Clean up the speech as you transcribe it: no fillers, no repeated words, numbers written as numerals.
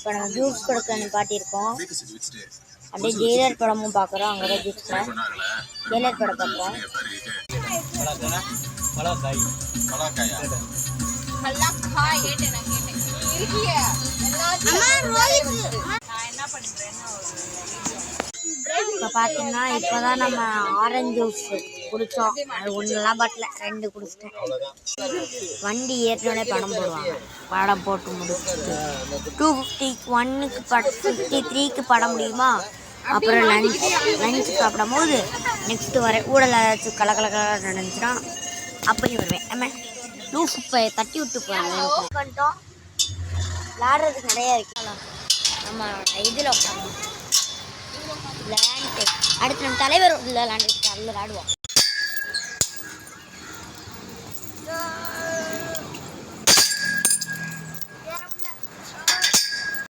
இப்போ நம்ம ஜூஸ் கொடுக்க நிப்பாட்டியிருக்கோம். அப்படியே ஜெயிலர் படமும் பார்க்குறோம். அங்கே தான் ஜூஸில் ஜெயிலர் படம் பார்க்குறோம். இப்போ பார்த்தீங்கன்னா இப்போ தான் நம்ம ஆரஞ்சு ஜூஸ் குடித்தோம். அது ஒன்றுலாம் பாட்டில் 2 குடிச்சிட்டேன். வண்டி ஏற்கனவே படம் போடுவாங்க. படம் போட்டு முடிச்சுட்டு 250 1க்கு 53க்கு படம் முடியுமா? அப்புறம் லஞ்சு சாப்பிடும் போது நெக்ஸ்ட்டு வரேன். ஊடல் ஏதாச்சும் கலக்கலக்கலாக நடந்துச்சுன்னா அப்பயும் வருவேன். இப்போ தட்டி விட்டு போகிறேன். பண்ணிட்டோம். விளாடுறதுக்கு நிறையா இருக்கலாம். நம்ம இதில் உட்காந்து விளையாண்டு அடுத்து நம்ம தலைவர் விளையாண்டுட்டு அதில் விளாடுவோம்.